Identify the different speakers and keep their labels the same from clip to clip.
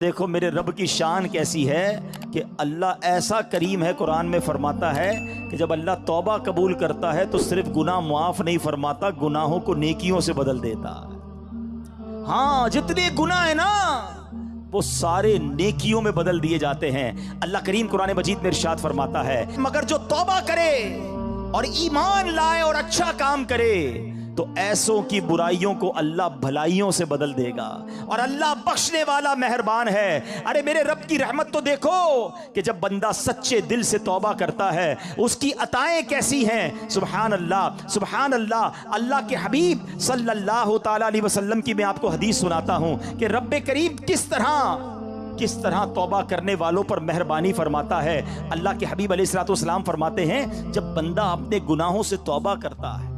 Speaker 1: دیکھو میرے رب کی شان کیسی ہے کہ اللہ ایسا کریم ہے، قرآن میں فرماتا ہے کہ جب اللہ توبہ قبول کرتا ہے تو صرف گناہ معاف نہیں فرماتا، گناہوں کو نیکیوں سے بدل دیتا ہے۔ ہاں، جتنے گناہ ہیں نا وہ سارے نیکیوں میں بدل دیے جاتے ہیں۔ اللہ کریم قرآن مجید میں ارشاد فرماتا ہے مگر جو توبہ کرے اور ایمان لائے اور اچھا کام کرے تو ایسوں کی برائیوں کو اللہ بھلائیوں سے بدل دے گا، اور اللہ بخشنے والا مہربان ہے۔ ارے میرے رب کی رحمت تو دیکھو کہ جب بندہ سچے دل سے توبہ کرتا ہے اس کی عطائیں کیسی ہیں۔ سبحان اللہ، سبحان اللہ۔ اللہ کے حبیب صلی اللہ تعالی علیہ وسلم کی میں آپ کو حدیث سناتا ہوں کہ رب کریم کس طرح توبہ کرنے والوں پر مہربانی فرماتا ہے۔ اللہ کے حبیب علیہ الصلوۃ والسلام فرماتے ہیں جب بندہ اپنے گناہوں سے توبہ کرتا ہے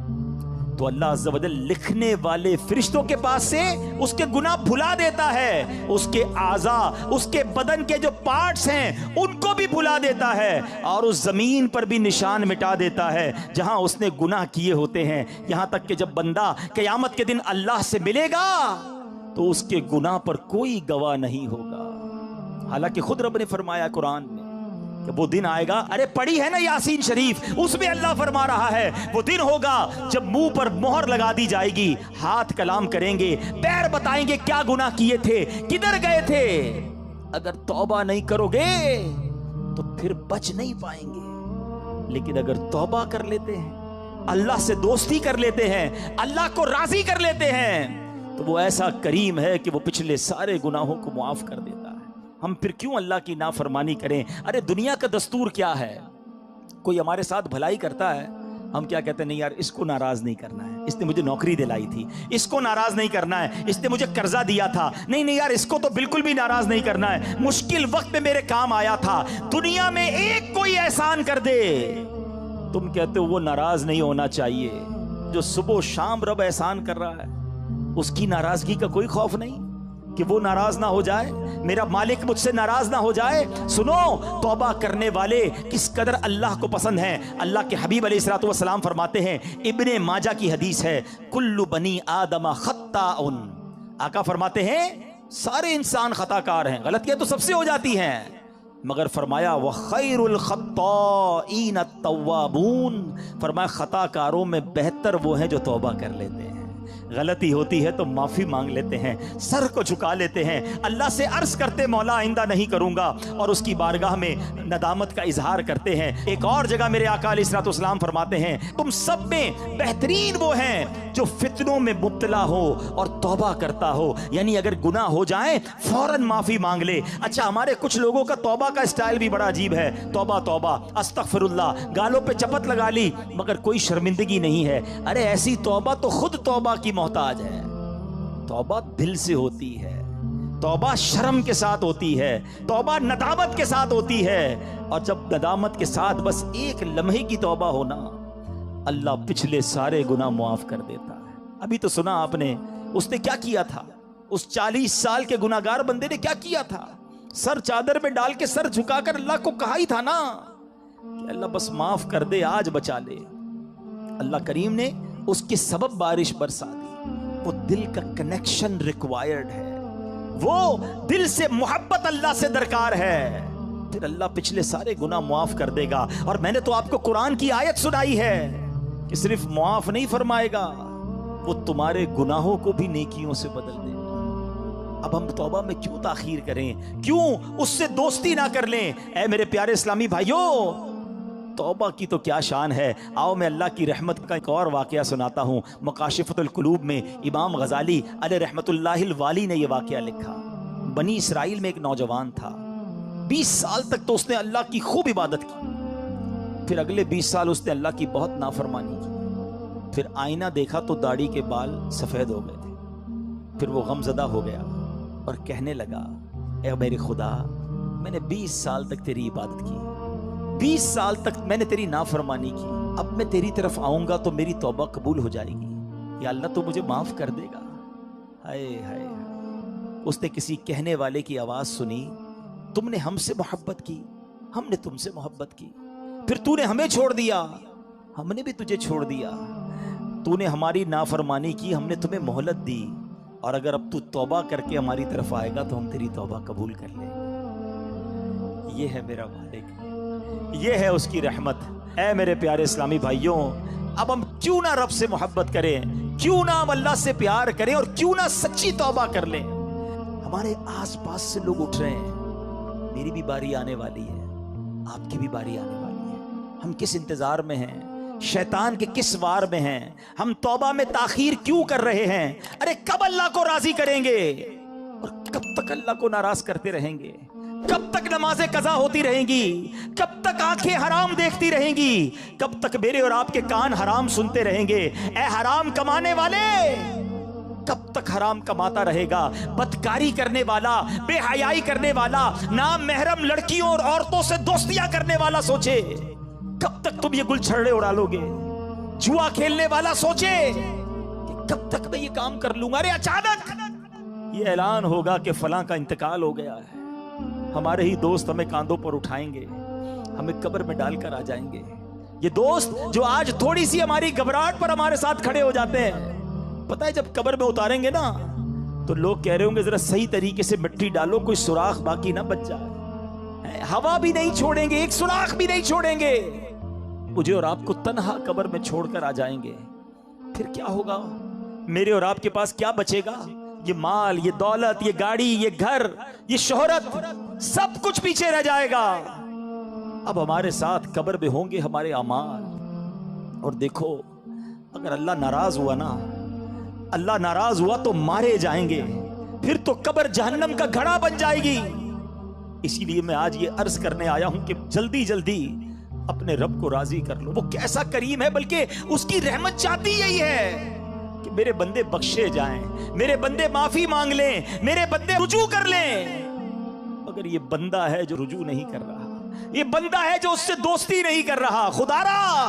Speaker 1: تو اللہ عز و جل لکھنے والے فرشتوں کے پاس سے اس کے گناہ بھلا دیتا ہے، اس کے اعضاء، اس کے بدن کے جو پارٹس ہیں ان کو بھی بھلا دیتا ہے، اور اس زمین پر بھی نشان مٹا دیتا ہے جہاں اس نے گناہ کیے ہوتے ہیں، یہاں تک کہ جب بندہ قیامت کے دن اللہ سے ملے گا تو اس کے گناہ پر کوئی گواہ نہیں ہوگا۔ حالانکہ خود رب نے فرمایا قرآن میں کہ وہ دن آئے گا، ارے پڑھی ہے نا یاسین شریف، اس میں اللہ فرما رہا ہے وہ دن ہوگا جب منہ پر مہر لگا دی جائے گی، ہاتھ کلام کریں گے، پیر بتائیں گے کیا گناہ کیے تھے، کدھر گئے تھے۔ اگر توبہ نہیں کرو گے تو پھر بچ نہیں پائیں گے، لیکن اگر توبہ کر لیتے ہیں، اللہ سے دوستی کر لیتے ہیں، اللہ کو راضی کر لیتے ہیں، تو وہ ایسا کریم ہے کہ وہ پچھلے سارے گناہوں کو معاف کر دیتا ہے۔ ہم پھر کیوں اللہ کی نافرمانی کریں؟ ارے دنیا کا دستور کیا ہے؟ کوئی ہمارے ساتھ بھلائی کرتا ہے، ہم کیا کہتے ہیں؟ نہیں یار، اس کو ناراض نہیں کرنا ہے، اس نے مجھے نوکری دلائی تھی، اس کو ناراض نہیں کرنا ہے، اس نے مجھے قرضہ دیا تھا، نہیں یار اس کو تو بالکل بھی ناراض نہیں کرنا ہے، مشکل وقت میں میرے کام آیا تھا، دنیا میں ایک کوئی احسان کر دے، تم کہتے ہو وہ ناراض نہیں ہونا چاہیے۔ جو صبح و شام رب احسان کر رہا ہے اس کی ناراضگی کا کوئی خوف نہیں کہ وہ ناراض نہ ہو جائے، میرا مالک مجھ سے ناراض نہ ہو جائے۔ سنو، توبہ کرنے والے کس قدر اللہ کو پسند ہیں۔ اللہ کے حبیب علیہ الصلوۃ والسلام فرماتے ہیں، ابن ماجہ کی حدیث ہے، کل بنی آدم خطاء، آقا فرماتے ہیں سارے انسان خطا کار ہیں، غلطیاں تو سب سے ہو جاتی ہیں، مگر فرمایا وَخَيْرُ الْخَطَّائِينَ التَّوَّابُونَ، فرمایا خطا کاروں میں بہتر وہ ہیں جو توبہ کر لیتے ہیں، غلطی ہوتی ہے تو معافی مانگ لیتے ہیں، سر کو جھکا لیتے ہیں، اللہ سے عرض کرتے مولا آئندہ نہیں کروں گا، اور اس کی بارگاہ میں ندامت کا اظہار کرتے ہیں۔ ایک اور جگہ میرے آقا علیہ الصلوۃ والسلام فرماتے ہیں تم سب میں بہترین وہ ہیں جو فتنوں میں مبتلا ہو اور توبہ کرتا ہو، یعنی اگر گناہ ہو جائیں فوراً معافی مانگ لے۔ اچھا، ہمارے کچھ لوگوں کا توبہ کا اسٹائل بھی بڑا عجیب ہے، توبہ توبہ استغفر اللہ، گالوں پہ چپت لگا لی مگر کوئی شرمندگی نہیں ہے۔ ارے ایسی توبہ تو خود توبہ کی محتاج ہے۔ توبہ دل سے ہوتی ہے، توبہ شرم کے ساتھ ہوتی ہے، توبہ ندامت کے ساتھ ہوتی ہے، اور جب ندامت کے ساتھ بس ایک لمحے کی توبہ ہونا، اللہ پچھلے سارے گناہ معاف کر دیتا ہے۔ ابھی تو سنا آپ نے اس نے کیا کیا تھا، اس 40 سال کے گناہگار بندے نے کیا کیا تھا، سر چادر میں ڈال کے سر جھکا کر اللہ کو کہا ہی تھا نا کہ اللہ بس معاف کر دے، آج بچا لے۔ اللہ کریم نے اس کے سبب بارش برسا دی۔ وہ دل کا کنیکشن ریکوائرڈ ہے، وہ دل سے محبت اللہ سے درکار ہے، پھر اللہ پچھلے سارے گناہ معاف کر دے گا۔ اور میں نے تو آپ کو قرآن کی آیت سنائی ہے کہ صرف معاف نہیں فرمائے گا، وہ تمہارے گناہوں کو بھی نیکیوں سے بدل دے گا۔ اب ہم توبہ میں کیوں تاخیر کریں، کیوں اس سے دوستی نہ کر لیں؟ اے میرے پیارے اسلامی بھائیوں، توبہ کی تو کیا شان ہے۔ آؤ میں اللہ کی رحمت کا ایک اور واقعہ سناتا ہوں۔ مکاشفۃ القلوب میں امام غزالی علیہ رحمت اللہ الوالی نے یہ واقعہ لکھا۔ بنی اسرائیل میں ایک نوجوان تھا، 20 سال تک تو اس نے اللہ کی خوب عبادت کی، پھر اگلے 20 سال اس نے اللہ کی بہت نافرمانی کی، پھر آئینہ دیکھا تو داڑھی کے بال سفید ہو گئے تھے، پھر وہ غم زدہ ہو گیا اور کہنے لگا، اے میرے خدا، میں نے 20 سال تک تیری عبادت کی، 20 سال تک میں نے تیری نافرمانی کی، اب میں تیری طرف آؤں گا تو میری توبہ قبول ہو جائے گی، یا اللہ تو مجھے معاف کر دے گا۔ ہائے ہائے، اس نے کسی کہنے والے کی آواز سنی، تم نے ہم سے محبت کی، ہم نے تم سے محبت کی، پھر تو نے ہمیں چھوڑ دیا، ہم نے بھی تجھے چھوڑ دیا، تو نے ہماری نافرمانی کی، ہم نے تمہیں مہلت دی، اور اگر اب تو توبہ کر کے ہماری طرف آئے گا تو ہم تیری توبہ قبول کر لیں گے۔ یہ ہے میرا مالک، یہ ہے اس کی رحمت۔ اے میرے پیارے اسلامی بھائیوں، اب ہم کیوں نہ رب سے محبت کریں، کیوں نہ ہم اللہ سے پیار کریں، اور کیوں نہ سچی توبہ کر لیں۔ ہمارے آس پاس سے لوگ اٹھ رہے ہیں، میری بھی باری آنے والی ہے، آپ کی بھی باری آنے والی ہے۔ ہم کس انتظار میں ہیں؟ شیطان کے کس وار میں ہیں؟ ہم توبہ میں تاخیر کیوں کر رہے ہیں؟ ارے کب اللہ کو راضی کریں گے؟ اور کب تک اللہ کو ناراض کرتے رہیں گے؟ کب تک نمازیں قضا ہوتی رہیں گی؟ کب تک آنکھیں حرام دیکھتی رہیں گی؟ کب تک میرے اور آپ کے کان حرام سنتے رہیں گے؟ اے حرام کمانے والے، کب تک حرام کماتا رہے گا؟ بدکاری کرنے والا، بے حیائی کرنے والا، نام محرم لڑکیوں اور عورتوں سے دوستیاں کرنے والا سوچے کب تک تم یہ گل چھڑے اڑا لو گے؟ جوا کھیلنے والا سوچے کہ کب تک میں یہ کام کر لوں گا؟ ارے اچانک یہ اعلان ہوگا کہ فلاں کا انتقال ہو گیا ہے، ہمارے ہی دوست ہمیں کاندھوں پر اٹھائیں گے، ہمیں قبر میں ڈال کر آ جائیں گے۔ یہ دوست جو آج تھوڑی سی ہماری گھبراہٹ پر ہمارے ساتھ کھڑے ہو جاتے ہیں، پتہ ہے جب قبر میں اتاریں گے نا تو لوگ کہہ رہے ہوں گے ذرا صحیح طریقے سے مٹی ڈالو، کوئی سوراخ باقی نہ بچ جائے۔ ہوا بھی نہیں چھوڑیں گے، ایک سوراخ بھی نہیں چھوڑیں گے، مجھے اور آپ کو تنہا قبر میں چھوڑ کر آ جائیں گے۔ پھر کیا ہوگا؟ میرے اور آپ کے پاس کیا بچے گا؟ یہ مال، یہ دولت، یہ گاڑی، یہ گھر، یہ شہرت، سب کچھ پیچھے رہ جائے گا۔ اب ہمارے ساتھ قبر میں ہوں گے ہمارے اعمال۔ اور دیکھو، اگر اللہ ناراض ہوا نا، اللہ ناراض ہوا تو مارے جائیں گے، پھر تو قبر جہنم کا گھڑا بن جائے گی۔ اسی لیے میں آج یہ عرض کرنے آیا ہوں کہ جلدی جلدی اپنے رب کو راضی کر لو۔ وہ کیسا کریم ہے، بلکہ اس کی رحمت چاہتی یہی ہے کہ میرے بندے بخشے جائیں، میرے بندے معافی مانگ لیں، میرے بندے رجوع کر لیں۔ مگر یہ بندہ ہے جو رجوع نہیں کر رہا، یہ بندہ ہے جو اس سے دوستی نہیں کر رہا۔ خدا را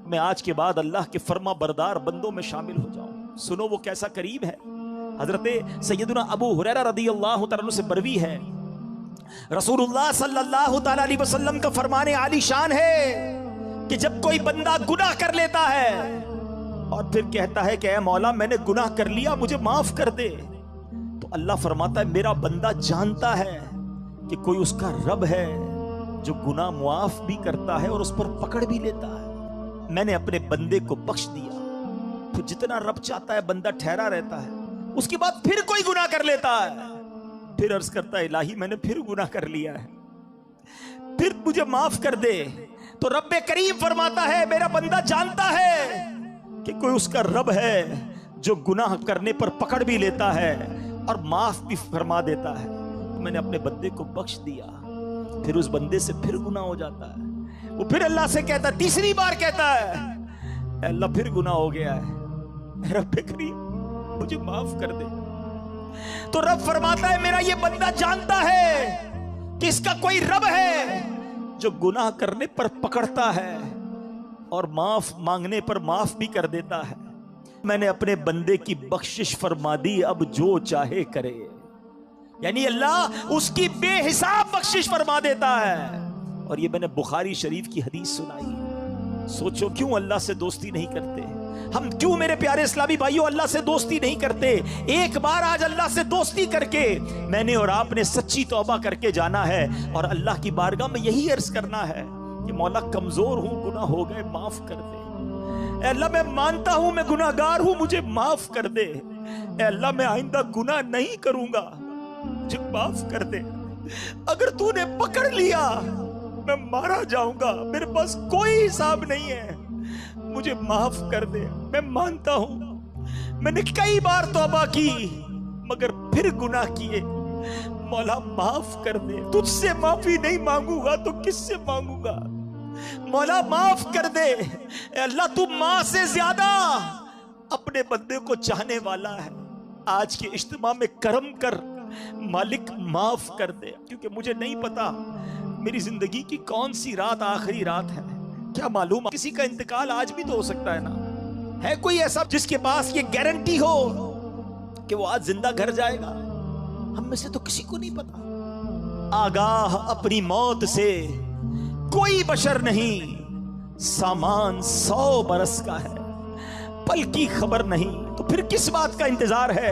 Speaker 1: میں آج کے بعد اللہ کے فرما بردار بندوں میں شامل ہو جاؤں۔ سنو وہ کیسا کریم ہے۔ حضرت سیدنا ابو ہریرہ رضی اللہ تعالیٰ عنہ سے مروی ہے، رسول اللہ صلی اللہ تعالیٰ علیہ وسلم کا فرمان عالی شان ہے کہ جب کوئی بندہ گناہ کر لیتا ہے اور پھر کہتا ہے کہ اے مولا میں نے گناہ کر لیا، مجھے معاف کر دے، تو اللہ فرماتا ہے میرا بندہ جانتا ہے کہ کوئی اس کا رب ہے جو گناہ معاف بھی کرتا ہے اور اس پر پکڑ بھی لیتا ہے۔ میں نے اپنے بندے کو بخش دیا۔ پھر جتنا رب چاہتا ہے بندہ ٹھہرا رہتا ہے، اس کے بعد پھر کوئی گناہ کر لیتا ہے، پھر عرض کرتا ہے الہی میں نے پھر گناہ کر لیا ہے، پھر مجھے معاف کر دے۔ تو رب کریم فرماتا ہے میرا بندہ جانتا ہے کہ کوئی اس کا رب ہے جو گناہ کرنے پر پکڑ بھی لیتا ہے اور معاف بھی فرما دیتا ہے۔ میں نے اپنے بندے کو بخش دیا، پھر اس بندے سے پھر گناہ ہو جاتا ہے، وہ پھر اللہ سے کہتا ہے، تیسری بار کہتا ہے اے اللہ پھر گناہ ہو گیا ہے، رب کریم مجھے معاف کر دے۔ تو رب فرماتا ہے میرا یہ بندہ جانتا ہے کہ اس کا کوئی رب ہے جو گناہ کرنے پر پکڑتا ہے اور معاف مانگنے پر معاف بھی کر دیتا ہے۔ میں نے اپنے بندے کی بخشش فرما دی، اب جو چاہے کرے۔ یعنی اللہ اس کی بے حساب بخشش فرما دیتا ہے۔ اور یہ میں نے بخاری شریف کی حدیث سنائی۔ سوچو کیوں اللہ سے دوستی نہیں کرتے ہم؟ کیوں میرے پیارے اسلامی بھائیوں اللہ سے دوستی نہیں کرتے؟ ایک بار آج اللہ سے دوستی کر کے میں نے اور آپ نے سچی توبہ کر کے جانا ہے اور اللہ کی بارگاہ میں یہی عرض کرنا ہے کہ مولا کمزور ہوں، گناہ ہو گئے، معاف کر دے۔ اے اللہ میں مانتا ہوں میں گناہ گار ہوں، مجھے معاف کر دے۔ اے اللہ میں آئندہ گناہ نہیں کروں گا، مجھے معاف کر دے۔ اگر تو نے پکڑ لیا میں مارا جاؤں گا، میرے پاس کوئی حساب نہیں ہے، مجھے معاف کر دے۔ میں مانتا ہوں میں نے کئی بار توبہ کی مگر پھر گناہ کیے، مولا معاف کر دے۔ تجھ سے معافی نہیں مانگوں گا تو کس سے مانگوں گا؟ مولا معاف کر دے۔ اے اللہ تو ماں سے زیادہ اپنے بندے کو چاہنے والا ہے۔ آج کے اجتماع میں کرم کر مالک، معاف کر دے، کیونکہ مجھے نہیں پتا میری زندگی کی کون سی رات آخری رات ہے، کیا معلوم کسی کا انتقال آج بھی تو ہو سکتا ہے نا۔ ہے کوئی ایسا جس کے پاس یہ گارنٹی ہو کہ وہ آج زندہ گھر جائے گا؟ ہم میں سے تو کسی کو نہیں پتا۔ آگاہ اپنی موت سے کوئی بشر نہیں، سامان 100 برس کا ہے، پل کی خبر نہیں، تو پھر کس بات کا انتظار ہے؟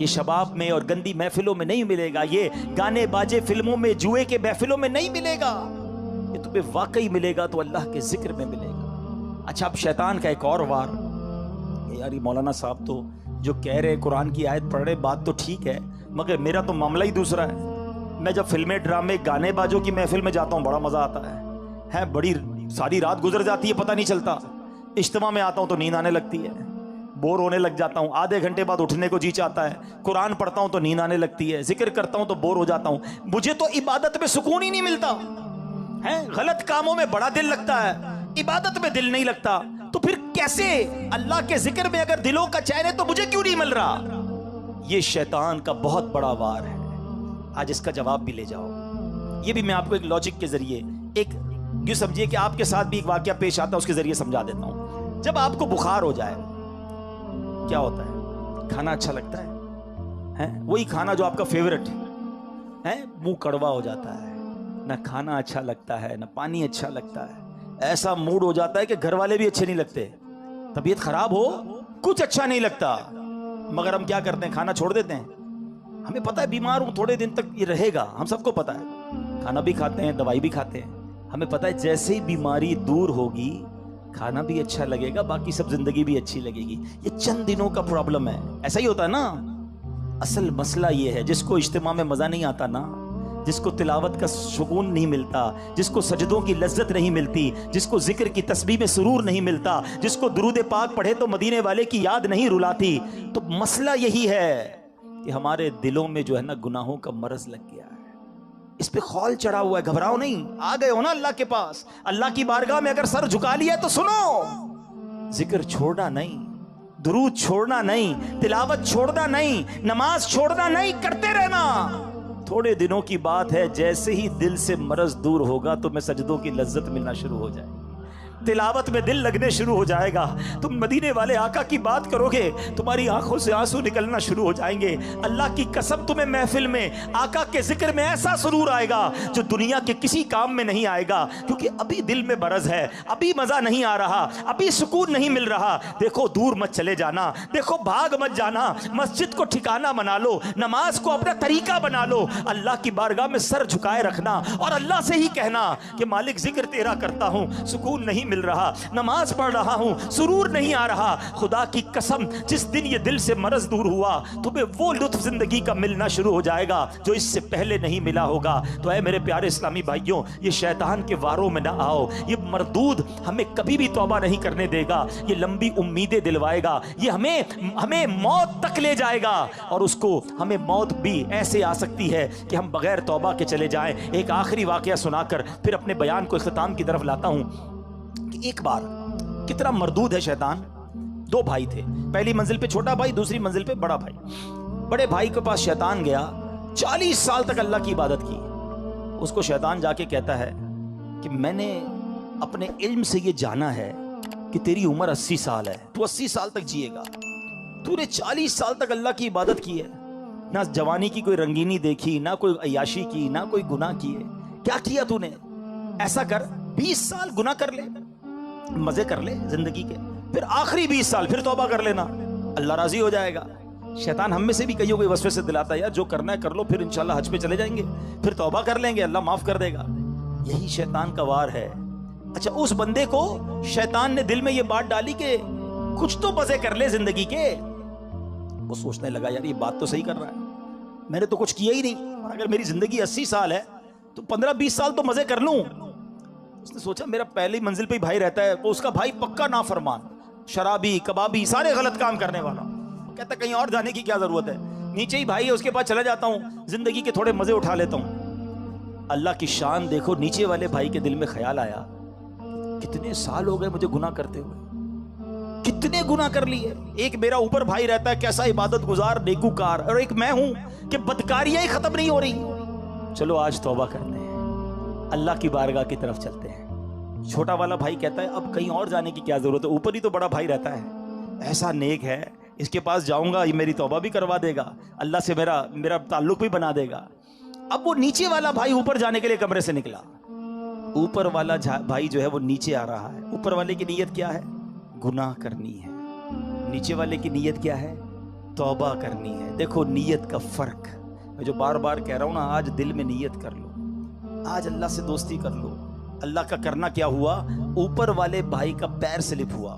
Speaker 1: یہ شباب میں اور گندی محفلوں میں نہیں ملے گا، یہ گانے باجے فلموں میں جوئے کے محفلوں میں نہیں ملے گا، یہ تمہیں واقعی ملے گا تو اللہ کے ذکر میں ملے گا۔ اچھا اب شیطان کا ایک اور وار، یار یہ مولانا صاحب تو جو کہہ رہے قرآن کی آیت پڑھ رہے بات تو ٹھیک ہے، مگر میرا تو معاملہ ہی دوسرا ہے۔ میں جب فلمیں ڈرامے گانے باجوں کی محفل میں جاتا ہوں بڑا مزہ آتا ہے، بڑی ساری رات گزر جاتی ہے پتہ نہیں چلتا۔ اجتماع میں آتا ہوں تو نیند آنے لگتی ہے، بور ہونے لگ جاتا ہوں، آدھے گھنٹے بعد اٹھنے کو جی چاہتا ہے، قرآن پڑھتا ہوں تو نیند آنے لگتی ہے، ذکر کرتا ہوں تو بور ہو جاتا ہوں، مجھے تو عبادت میں سکون ہی نہیں ملتا ہے۔ غلط کاموں میں بڑا دل لگتا ہے، عبادت میں دل نہیں لگتا، تو پھر کیسے اللہ کے ذکر میں اگر دلوں کا چین ہے تو مجھے کیوں نہیں مل رہا؟ یہ شیطان کا بہت بڑا وار ہے، آج اس کا جواب بھی لے جاؤ۔ یہ بھی میں آپ کو ایک لاجک کے ذریعے، ایک یوں سمجھیے کہ آپ کے ساتھ بھی ایک واقعہ پیش آتا ہے، اس کے ذریعے سمجھا دیتا ہوں۔ جب آپ کو بخار ہو جائے کیا ہوتا ہے؟ کھانا اچھا لگتا ہے، وہی کھانا جو آپ کا فیورٹ ہے، منہ کڑوا ہو جاتا ہے، نہ کھانا اچھا لگتا ہے نہ پانی اچھا لگتا ہے، ایسا موڈ ہو جاتا ہے کہ گھر والے بھی اچھے نہیں لگتے، طبیعت خراب ہو کچھ اچھا نہیں لگتا، مگر ہم کیا کرتے ہیں؟ کھانا چھوڑ دیتے ہیں۔ ہمیں پتہ ہے بیمار ہوں تھوڑے دن تک یہ رہے گا، ہم سب کو پتہ ہے، کھانا بھی کھاتے ہیں دوائی بھی کھاتے ہیں، ہمیں پتہ ہے جیسے ہی بیماری دور ہوگی کھانا بھی اچھا لگے گا، باقی سب زندگی بھی اچھی لگے گی۔ یہ چند دنوں کا پرابلم ہے، ایسا ہی ہوتا ہے نا۔ اصل مسئلہ یہ ہے جس کو اجتماع میں مزہ نہیں آتا نا، جس کو تلاوت کا سکون نہیں ملتا، جس کو سجدوں کی لذت نہیں ملتی، جس کو ذکر کی تسبیح میں سرور نہیں ملتا، جس کو درود پاک پڑھے تو مدینے والے کی یاد نہیں رلاتی، تو مسئلہ یہی ہے کہ ہمارے دلوں میں جو ہے نا گناہوں کا مرض لگ گیا ہے، اس پہ خول چڑھا ہوا ہے۔ گھبراؤ نہیں، آ گئے ہو نا اللہ کے پاس، اللہ کی بارگاہ میں اگر سر جھکا لیا تو سنو، ذکر چھوڑنا نہیں، درود چھوڑنا نہیں، تلاوت چھوڑنا نہیں، نماز چھوڑنا نہیں، کرتے رہنا۔ تھوڑے دنوں کی بات ہے، جیسے ہی دل سے مرض دور ہوگا تو میں سجدوں کی لذت ملنا شروع ہو جائے گی، تلاوت میں دل لگنے شروع ہو جائے گا، تم مدینے والے آقا کی بات کرو گے، تمہاری آنکھوں سے آنسو نکلنا شروع ہو جائیں گے۔ اللہ کی قسم تمہیں محفل میں آقا کے ذکر میں ایسا سرور آئے گا جو دنیا کے کسی کام میں نہیں آئے گا، کیونکہ ابھی دل میں مرض ہے، ابھی مزہ نہیں آ رہا، ابھی سکون نہیں مل رہا۔ دیکھو دور مت چلے جانا، دیکھو بھاگ مت جانا، مسجد کو ٹھکانہ بنا لو، نماز کو اپنا طریقہ بنا لو، اللہ کی بارگاہ میں سر جھکائے رکھنا اور اللہ سے ہی کہنا کہ مالک ذکر تیرا کرتا ہوں، سکون نہیں مل رہا، نماز پڑھ رہا ہوں، سرور نہیں آ رہا، خدا کی قسم جس دن یہ دل سے مرض دور ہوا تمہیں وہ لطف زندگی کا ملنا شروع ہو جائے گا جو اس سے پہلے نہیں ملا ہوگا۔ تو اے میرے پیارے اسلامی بھائیوں، یہ شیطان کے واروں میں نہ آؤ، یہ مردود ہمیں کبھی بھی توبہ نہیں کرنے دے گا، یہ لمبی امیدیں دلوائے گا، یہ ہمیں موت تک لے جائے گا، اور اس کو ہمیں موت بھی ایسے آ سکتی ہے کہ ہم بغیر توبہ کے چلے جائیں۔ ایک آخری واقعہ سنا کر پھر اپنے بیان کو اختتام کی طرف لاتا ہوں کہ ایک بار کتنا مردود ہے شیطان۔ دو بھائی تھے، پہلی منزل پہ چھوٹا بھائی، دوسری منزل پہ بڑا بھائی۔ بڑے بھائی کے پاس شیطان گیا، 40 سال تک اللہ کی عبادت کی۔ اس کو شیطان جا کے کہتا ہے کہ میں نے اپنے علم سے یہ جانا ہے کہ تیری عمر 80 سال ہے، تو 80 سال تک جیے گا، تو نے 40 سال تک اللہ کی عبادت کی ہے، نہ جوانی کی کوئی رنگینی دیکھی، نہ کوئی عیاشی کی، نہ کوئی گناہ کیے، کیا کیا تو نے؟ ایسا کر 20 سال گناہ کر لے، مزے کر لے زندگی کے، پھر آخری 20 سال پھر توبہ کر لینا، اللہ راضی ہو جائے گا۔ شیطان ہم میں سے بھی کئیوں کو وسوسے سے دلاتا ہے، یار جو کرنا ہے کر لو، پھر انشاءاللہ حج پہ چلے جائیں گے، پھر توبہ کر لیں گے، اللہ معاف کر دے گا۔ یہی شیطان کا وار ہے۔ اچھا اس بندے کو شیطان نے دل میں یہ بات ڈالی کہ کچھ تو مزے کر لے زندگی کے۔ وہ سوچنے لگا یار یہ بات تو صحیح کر رہا ہے، میں نے تو کچھ کیا ہی نہیں، اگر میری زندگی 80 سال ہے تو 15-20 سال تو مزے کر لوں۔ اس نے سوچا میرا پہلی منزل پہ ہی بھائی رہتا ہے، وہ اس کا بھائی پکا نافرمان، شرابی، کبابی، سارے غلط کام کرنے والا، کہتا کہیں اور جانے کی کیا ضرورت ہے، نیچے ہی بھائی ہے اس کے پاس چلا جاتا ہوں، زندگی کے تھوڑے مزے اٹھا لیتا ہوں۔ اللہ کی شان دیکھو، نیچے والے بھائی کے دل میں خیال آیا کتنے سال ہو گئے مجھے گناہ کرتے ہوئے، کتنے گناہ کر لیے، ایک میرا اوپر بھائی رہتا ہے کیسا عبادت گزار نیکوکار، اور ایک میں ہوں کہ بدکاریاں ہی ختم نہیں ہو رہی، چلو آج توبہ کرتے ہیں، اللہ کی بارگاہ کی طرف چلتے ہیں۔ چھوٹا والا بھائی کہتا ہے اب کہیں اور جانے کی کیا ضرورت ہے، اوپر ہی تو بڑا بھائی رہتا ہے، ایسا نیک ہے، اس کے پاس جاؤں گا یہ میری توبہ بھی کروا دے گا، اللہ سے میرا تعلق بھی بنا دے گا۔ اب وہ نیچے والا بھائی اوپر جانے کے لیے کمرے سے نکلا، اوپر والا بھائی جو ہے وہ نیچے آ رہا ہے، اوپر والے کی نیت کیا ہے؟ گناہ کرنی ہے، نیچے والے کی نیت کیا ہے؟ توبہ کرنی ہے. دیکھو نیت کا فرق، میں جو بار بار کہہ رہا ہوں نا، آج دل میں نیت کر لو، آج اللہ سے دوستی کر لو. اللہ کا کرنا کیا ہوا، اوپر والے بھائی کا پیر سلپ ہوا،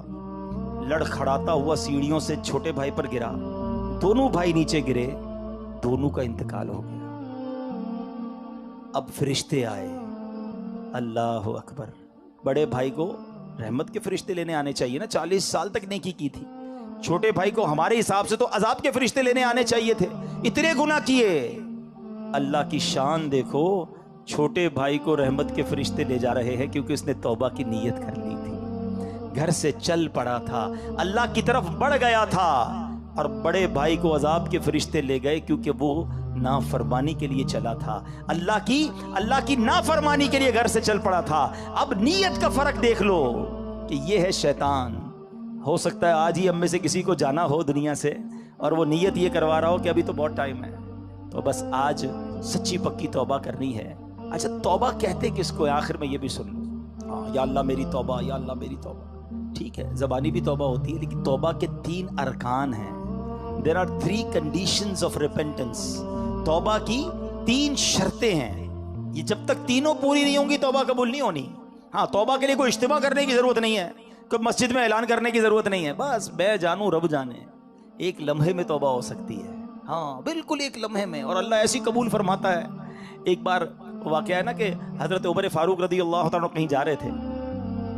Speaker 1: لڑکھڑاتا ہوا سیڑھیوں سے چھوٹے بھائی پر گرا، دونوں بھائی نیچے گرے، دونوں کا انتقال ہو گیا. اب فرشتے آئے، اللہ اکبر. بڑے بھائی کو رحمت کے فرشتے لینے آنے چاہیے نا، 40 سال تک نیکی کی تھی. چھوٹے بھائی کو ہمارے حساب سے تو عذاب کے فرشتے لینے آنے چاہیے تھے، اتنے گناہ کیے. اللہ کی شان دیکھو، چھوٹے بھائی کو رحمت کے فرشتے لے جا رہے ہیں کیونکہ اس نے توبہ کی نیت کر لی تھی، گھر سے چل پڑا تھا، اللہ کی طرف بڑھ گیا تھا. اور بڑے بھائی کو عذاب کے فرشتے لے گئے کیونکہ وہ نافرمانی کے لیے چلا تھا، اللہ کی نافرمانی کے لیے گھر سے چل پڑا تھا. اب نیت کا فرق دیکھ لو کہ یہ ہے شیطان. ہو سکتا ہے آج ہی ہم میں سے کسی کو جانا ہو دنیا سے اور وہ نیت یہ کروا رہا ہو کہ ابھی تو بہت ٹائم ہے. تو بس آج سچی پکی توبہ کرنی ہے. اچھا توبہ کہتے کس کو؟ آخر میں یہ بھی سن لو. ہاں یا اللہ میری توبہ، یا اللہ میری توبہ. ٹھیک ہے زبانی بھی توبہ ہوتی ہے، لیکن توبہ کے 3 ارکان ہیں. There are 3 conditions of repentance. توبہ کی 3 شرطیں ہیں، یہ جب تک تینوں پوری نہیں ہوں گی توبہ قبول نہیں ہونی. ہاں توبہ کے لیے کوئی اجتماع کرنے کی ضرورت نہیں ہے، کوئی مسجد میں اعلان کرنے کی ضرورت نہیں ہے، بس میں جانوں رب جانے. ایک لمحے میں توبہ ہو سکتی ہے، ہاں بالکل ایک لمحے میں، اور اللہ ایسی قبول فرماتا ہے. ایک بار واقعہ ہے نا کہ حضرت عمر فاروق رضی اللہ تعالیٰ کہیں جا رہے تھے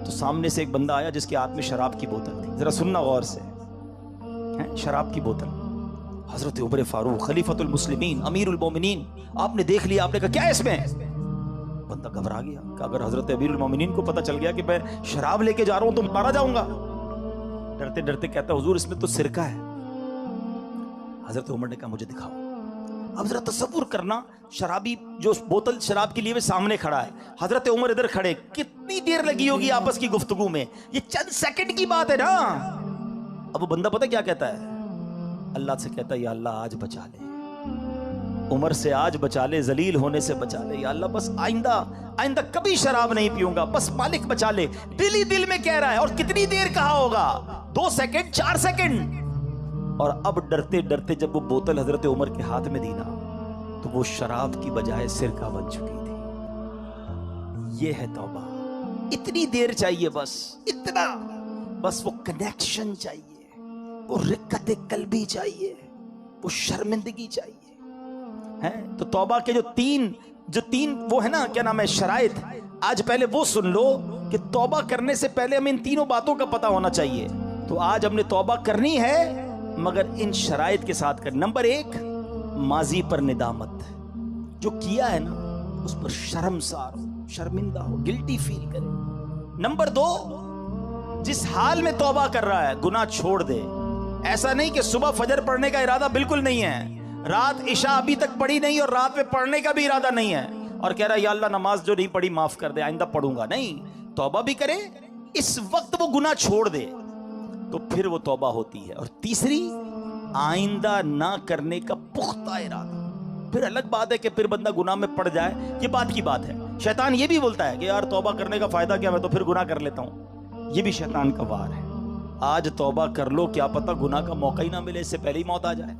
Speaker 1: تو سامنے سے ایک بندہ آیا جس کے ہاتھ میں شراب کی بوتل تھی. ذرا سننا غور سے، شراب کی بوتل. حضرت عمر فاروق خلیفۃ المسلمین امیر المومنین، آپ نے دیکھ لیا، آپ نے کہا کیا ہے اس میں؟ بندہ گھبرا گیا کہ اگر حضرت امیر المومنین کو پتہ چل گیا کہ میں شراب لے کے جا رہا ہوں تو مارا جاؤں گا. ڈرتے ڈرتے کہتا حضور اس میں تو سرکہ ہے. حضرت عمر نے کہا مجھے دکھاؤ. اب ذرا تصور کرنا، شرابی جو بوتل شراب کے لیے سامنے کھڑا ہے، حضرت عمر ادھر کھڑے، کتنی دیر لگی ہوگی آپس کی گفتگو میں؟ یہ چند سیکنڈ کی بات ہے نا. اب وہ بندہ پتہ کیا کہتا ہے؟ اللہ سے کہتا ہے یا اللہ آج بچا لے، عمر سے آج بچا لے، ذلیل ہونے سے بچا لے، یا اللہ بس آئندہ کبھی شراب نہیں پیوں گا، بس مالک بچا لے. دل ہی دل میں کہہ رہا ہے. اور کتنی دیر کہا ہوگا؟ 2 سیکنڈ 4 سیکنڈ. اور اب ڈرتے ڈرتے جب وہ بوتل حضرت عمر کے ہاتھ میں دی نا تو وہ شراب کی بجائے سرکہ بن چکی تھی. یہ ہے توبہ. اتنی دیر چاہیے، بس اتنا، بس وہ کنیکشن چاہیے، وہ رقت قلبی چاہیے، وہ شرمندگی چاہیے. تو توبہ کے جو تین وہ ہے نا، کیا نام ہے، شرائط. آج پہلے وہ سن لو کہ توبہ کرنے سے پہلے ہمیں ان تینوں باتوں کا پتہ ہونا چاہیے. تو آج ہم نے توبہ کرنی ہے مگر ان شرائط کے ساتھ کر. نمبر 1 ماضی پر ندامت، جو کیا ہے نا اس پر شرمسار ہو، شرمندہ ہو، گلٹی فیل کرے. نمبر 2 جس حال میں توبہ کر رہا ہے گناہ چھوڑ دے. ایسا نہیں کہ صبح فجر پڑھنے کا ارادہ بالکل نہیں ہے، رات عشاء ابھی تک پڑھی نہیں اور رات میں پڑھنے کا بھی ارادہ نہیں ہے اور کہہ رہا ہے یا اللہ نماز جو نہیں پڑھی معاف کر دے، آئندہ پڑھوں گا. نہیں، توبہ بھی کرے، اس وقت وہ گناہ چھوڑ دے تو پھر وہ توبہ ہوتی ہے. اور تیسری آئندہ نہ کرنے کا پختہ ارادہ. پھر الگ بات ہے کہ پھر بندہ گناہ میں پڑ جائے، یہ بات کی بات ہے. شیطان یہ بھی بولتا ہے کہ یار توبہ کرنے کا فائدہ کیا، میں تو پھر گناہ کر لیتا ہوں. یہ بھی شیطان کا وار ہے. آج توبہ کر لو، کیا پتہ گناہ کا موقع ہی نہ ملے، اس سے پہلے ہی موت آ جائے.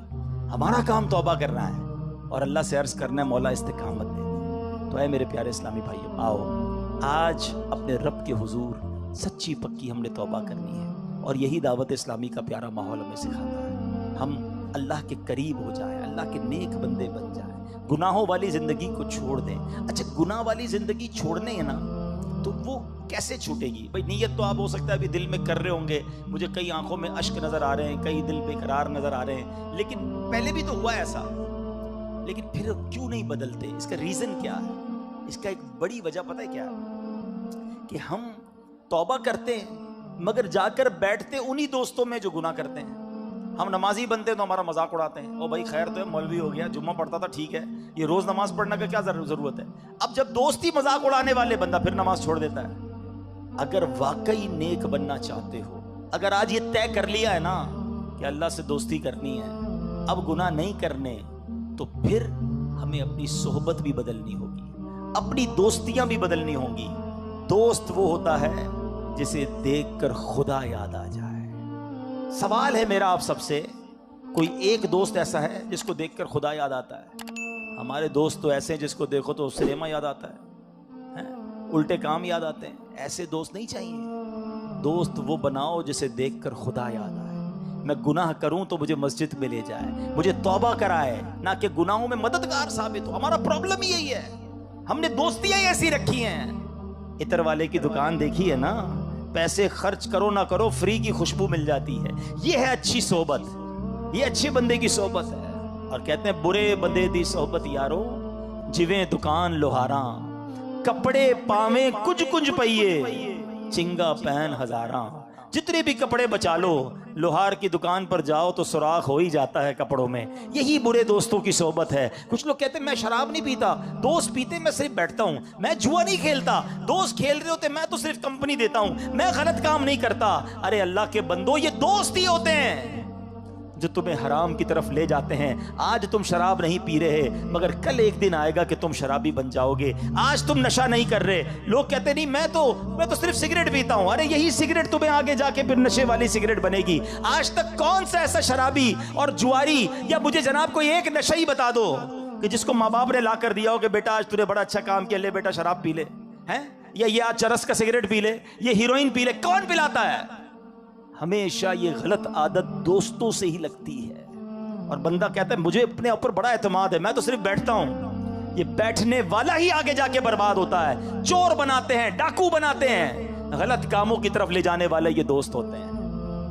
Speaker 1: ہمارا کام توبہ کرنا ہے اور اللہ سے عرض کرنا ہے مولا استقامت دے. تو اے میرے پیارے اسلامی بھائیو، آؤ آج اپنے رب کے حضور سچی پکی ہم نے توبہ کرنی ہے. اور یہی دعوت اسلامی کا پیارا ماحول ہمیں سکھاتا ہے. ہم اللہ کے قریب ہو جائیں، اللہ کے نیک بندے بن جائیں، گناہوں والی زندگی کو چھوڑ دیں. اچھا گناہ والی زندگی چھوڑنے ہے نا تو وہ کیسے چھوٹے گی؟ بھائی نیت تو آپ ہو سکتا ہے ابھی دل میں کر رہے ہوں گے، مجھے کئی آنکھوں میں اشک نظر آ رہے ہیں، کئی دل بے قرار نظر آ رہے ہیں، لیکن پہلے بھی تو ہوا ایسا. لیکن پھر کیوں نہیں بدلتے؟ اس کا ریزن کیا ہے؟ اس کا ایک بڑی وجہ پتہ ہے کیا ہے؟ کہ ہم توبہ کرتے ہیں مگر جا کر بیٹھتے انہی دوستوں میں جو گناہ کرتے ہیں. ہم نمازی بنتے ہیں تو ہمارا مذاق اڑاتے ہیں، او بھائی خیر تو ہے، مولوی ہو گیا، جمعہ پڑھتا تھا، ٹھیک ہے، یہ روز نماز پڑھنے کا کیا ضرورت ہے؟ اب جب دوستی مذاق اڑانے والے بندہ پھر نماز چھوڑ دیتا ہے. اگر واقعی نیک بننا چاہتے ہو، اگر آج یہ طے کر لیا ہے نا کہ اللہ سے دوستی کرنی ہے، اب گناہ نہیں کرنے، تو پھر ہمیں اپنی صحبت بھی بدلنی ہوگی، اپنی دوستیاں بھی بدلنی ہوں گی. دوست وہ ہوتا ہے جسے دیکھ کر خدا یاد آ جائے. سوال ہے میرا آپ سب سے کوئی ایک دوست ایسا ہے جس کو دیکھ کر خدا یاد آتا ہے؟ ہمارے دوست تو ایسے ہیں جس کو دیکھو تو سنیما یاد آتا ہے، الٹے کام یاد آتے ہیں۔ ایسے دوست نہیں چاہیے، دوست وہ بناؤ جسے دیکھ کر خدا یاد آئے، میں گناہ کروں تو مجھے مسجد میں لے جائے، مجھے توبہ کرائے، نہ کہ گناہوں میں مددگار ثابت ہو۔ ہمارا پرابلم ہی یہی ہے، ہم نے دوستیاں ہی ایسی رکھی ہیں۔ عطر والے کی دکان دیکھی ہے نا، پیسے خرچ کرو نہ کرو فری کی خوشبو مل جاتی ہے۔ یہ ہے اچھی صحبت، یہ اچھے بندے کی صحبت ہے۔ اور کہتے ہیں برے بندے دی صحبت یارو جویں دکان لوہاراں، کپڑے پاویں کچھ کچھ پئیے چنگا پہن ہزاراں۔ جتنے بھی کپڑے بچا لو، لوہار کی دکان پر جاؤ تو سوراخ ہو ہی جاتا ہے کپڑوں میں۔ یہی برے دوستوں کی صحبت ہے۔ کچھ لوگ کہتے ہیں میں شراب نہیں پیتا، دوست پیتے میں صرف بیٹھتا ہوں، میں جوا نہیں کھیلتا، دوست کھیل رہے ہوتے میں تو صرف کمپنی دیتا ہوں، میں غلط کام نہیں کرتا۔ ارے اللہ کے بندو، یہ دوست ہی ہوتے ہیں جو تمہیں حرام کی طرف لے جاتے ہیں۔ آج تم شراب نہیں پی رہے، مگر کل ایک دن آئے گا کہ تم شرابی بن جاؤ گے۔ آج تم نشہ نہیں کر رہے، لوگ کہتے نہیں میں تو صرف سگریٹ پیتا ہوں۔ ارے یہی سگریٹ تمہیں آگے جا کے پھر نشے والی سگریٹ بنے گی۔ آج تک کون سا ایسا شرابی اور جواری، یا مجھے جناب کوئی ایک نشہ ہی بتا دو کہ جس کو ماں باپ نے لا کر دیا ہو کہ بیٹا آج تُونے بڑا اچھا کام کیا، لے بیٹا شراب پی لے، ہیں، یا یہ آج چرس کا سگریٹ پی لے، یہ ہیروئن پی لے۔ کون پلاتا ہے؟ ہمیشہ یہ غلط عادت دوستوں سے ہی لگتی ہے۔ اور بندہ کہتا ہے مجھے اپنے اوپر بڑا اعتماد ہے، میں تو صرف بیٹھتا ہوں۔ یہ بیٹھنے والا ہی آگے جا کے برباد ہوتا ہے۔ چور بناتے ہیں، ڈاکو بناتے ہیں، غلط کاموں کی طرف لے جانے والے یہ دوست ہوتے ہیں۔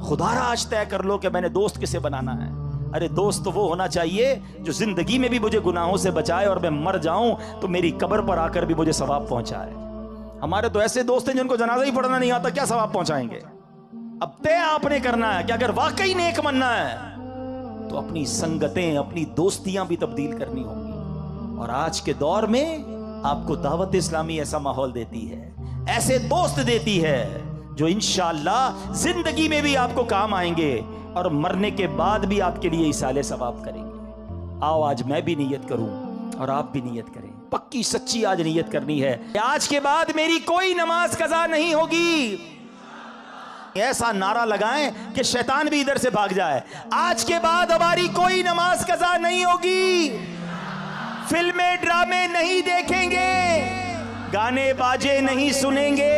Speaker 1: خدا را آج طے کر لو کہ میں نے دوست کسے بنانا ہے۔ ارے دوست وہ ہونا چاہیے جو زندگی میں بھی مجھے گناہوں سے بچائے، اور میں مر جاؤں تو میری قبر پر آ کر بھی مجھے ثواب پہنچائے۔ ہمارے تو ایسے دوست ہیں جن کو جنازہ ہی پڑھنا نہیں آتا، کیا ثواب پہنچائیں گے؟ اب طے آپ نے کرنا ہے کہ اگر واقعی نیک بننا ہے تو اپنی سنگتیں، اپنی دوستیاں بھی تبدیل کرنی ہوں گی۔ اور آج کے دور میں آپ کو دعوت اسلامی ایسا ماحول دیتی ہے، ایسے دوست دیتی ہے جو انشاءاللہ زندگی میں بھی آپ کو کام آئیں گے اور مرنے کے بعد بھی آپ کے لیے ایصال ثواب کریں گے۔ آؤ آج میں بھی نیت کروں اور آپ بھی نیت کریں، پکی سچی آج نیت کرنی ہے۔ آج کے بعد میری کوئی نماز قضا نہیں ہوگی۔ ایسا نعرہ لگائیں کہ شیطان بھی ادھر سے بھاگ جائے۔ آج کے بعد ہماری کوئی نماز قضا نہیں ہوگی، فلمیں ڈرامے نہیں دیکھیں گے، گانے باجے نہیں سنیں گے،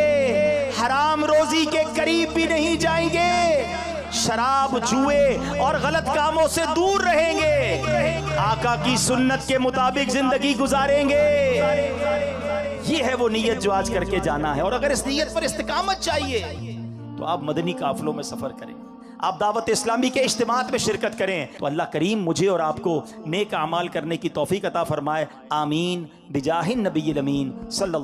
Speaker 1: حرام روزی کے قریب بھی نہیں جائیں گے، شراب، جوئے اور غلط کاموں سے دور رہیں گے، آقا کی سنت کے مطابق زندگی گزاریں گے۔ یہ ہے وہ نیت جو آج کر کے جانا ہے۔ اور اگر اس نیت پر استقامت چاہیے تو آپ مدنی قافلوں میں سفر کریں، آپ دعوت اسلامی کے اجتماعات میں شرکت کریں، تو اللہ کریم مجھے اور آپ کو نیک اعمال کرنے کی توفیق عطا فرمائے۔ آمین بجاہ النبی الامین صلی اللہ